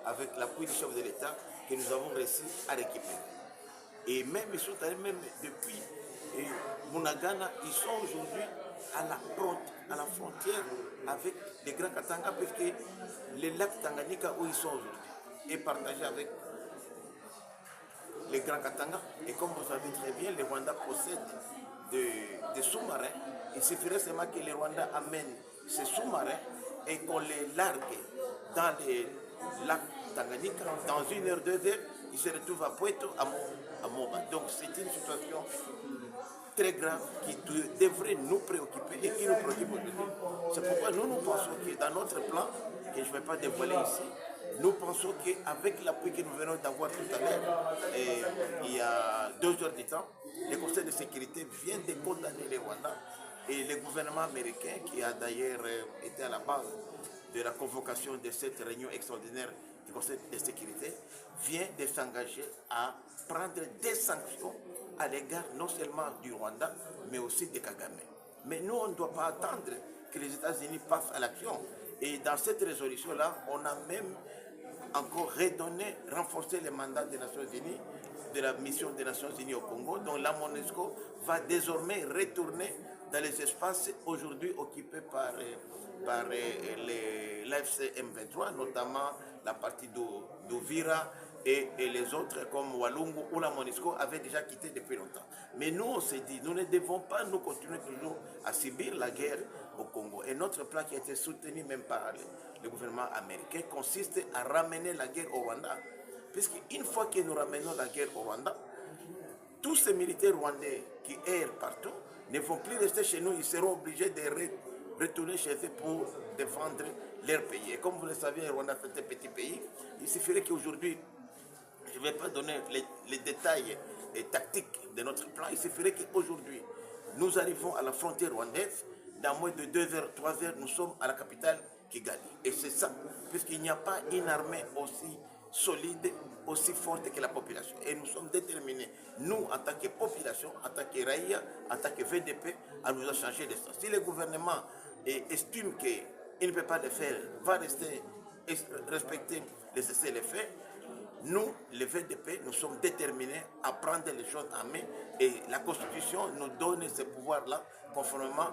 avec l'appui du chef de l'État, que nous avons réussi à récupérer. Et même, ils sont allés même depuis Bunagana, ils sont aujourd'hui à la frontière avec les Grands Katanga, puisque le lac Tanganyika où ils sont aujourd'hui est partagé avec les Grands Katanga. Et comme vous savez très bien, le Rwanda possède des sous-marins. Il suffirait seulement que le Rwanda amène ces sous-marins et qu'on les largue dans les lacs Tanganyika. Dans 1 heure, 2 heures, ils se retrouvent à Poeto, à Moba. Donc c'est une situation très grave qui devrait nous préoccuper et qui nous préoccupe aujourd'hui. C'est pourquoi nous pensons que dans notre plan, que je ne vais pas dévoiler ici, nous pensons qu'avec l'appui que nous venons d'avoir tout à l'heure, il y a 2 heures du temps, le Conseil de sécurité vient de condamner les Rwandais et le gouvernement américain, qui a d'ailleurs été à la base de la convocation de cette réunion extraordinaire du Conseil de sécurité, vient de s'engager à prendre des sanctions à l'égard non seulement du Rwanda, mais aussi de Kagame. Mais nous, on ne doit pas attendre que les États-Unis passent à l'action. Et dans cette résolution-là, on a même encore renforcé le mandat des Nations Unies, de la mission des Nations Unies au Congo, dont la MONUSCO va désormais retourner dans les espaces aujourd'hui occupés par l'AFC M23, notamment la partie d'Uvira et les autres comme Walungu, où la MONUSCO avait déjà quitté depuis longtemps. Mais nous, on s'est dit, nous ne devons pas nous continuer toujours à subir la guerre au Congo. Et notre plan qui a été soutenu même par le gouvernement américain consiste à ramener la guerre au Rwanda. Puisqu'une fois que nous ramenons la guerre au Rwanda, tous ces militaires rwandais qui errent partout ne vont plus rester chez nous, ils seront obligés de retourner chez eux pour défendre leur pays. Et comme vous le savez, le Rwanda c'est un petit pays. Il suffirait qu'aujourd'hui, je ne vais pas donner les détails tactiques de notre plan, il suffirait qu'aujourd'hui, nous arrivons à la frontière rwandaise, dans moins de 2 heures, 3 heures, nous sommes à la capitale Kigali. Et c'est ça, puisqu'il n'y a pas une armée aussi solide, aussi forte que la population. Et nous sommes déterminés, nous, en tant que population, en tant que Raïa, en tant que VDP, à nous changer de ça. Si le gouvernement estime qu'il ne peut pas le faire, va respecter les cessez-le-feu, nous, les VDP, nous sommes déterminés à prendre les choses en main et la Constitution nous donne ce pouvoir-là conformément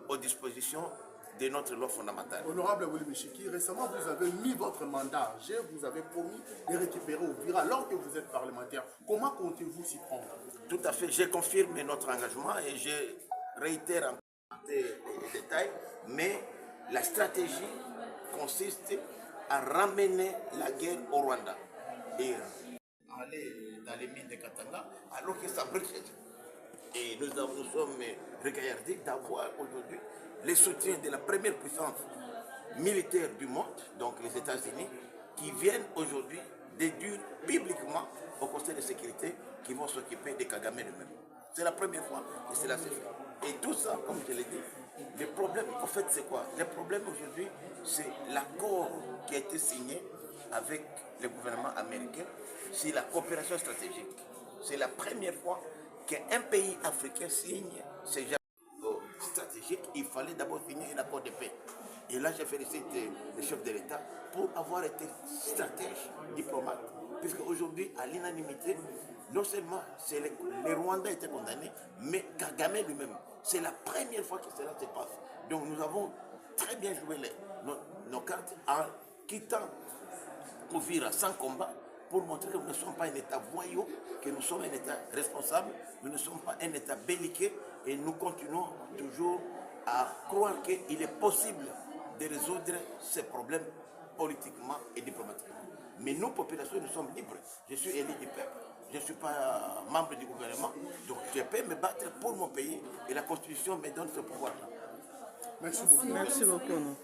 aux dispositions de notre loi fondamentale. Honorable Willy Michiki, récemment vous avez mis votre mandat, vous avez promis de récupérer Uvira alors que vous êtes parlementaire. Comment comptez-vous s'y prendre? Tout à fait, je confirme notre engagement et je réitère en les détails, mais la stratégie consiste à ramener la guerre au Rwanda et aller dans les mines de Katanga alors que ça brûle. Et nous sommes regardés d'avoir aujourd'hui les soutiens de la première puissance militaire du monde, donc les États-Unis, qui viennent aujourd'hui déduire publiquement au Conseil de sécurité qui vont s'occuper de Kagame lui-même. C'est la première fois que cela s'est fait. Et tout ça, comme je l'ai dit, le problème, en fait, c'est quoi? Le problème aujourd'hui, c'est l'accord qui a été signé avec le gouvernement américain sur la coopération stratégique. C'est la première fois qu'un pays africain signe ce genre stratégique. Il fallait d'abord signer un accord de paix. Et là, je félicite le chef de l'État pour avoir été stratège, diplomate, puisque aujourd'hui, à l'unanimité, non seulement les Rwandais étaient condamnés, mais Kagame lui-même. C'est la première fois que cela se passe. Donc nous avons très bien joué nos cartes en quittant Uvira sans combat pour montrer que nous ne sommes pas un État voyou, que nous sommes un État responsable, nous ne sommes pas un État belliqueux et nous continuons toujours à croire qu'il est possible de résoudre ces problèmes politiquement et diplomatiquement. Mais nous, populations, nous sommes libres. Je suis élu du peuple, je ne suis pas membre du gouvernement, donc je peux me battre pour mon pays et la Constitution me donne ce pouvoir-là. Merci beaucoup. Merci beaucoup.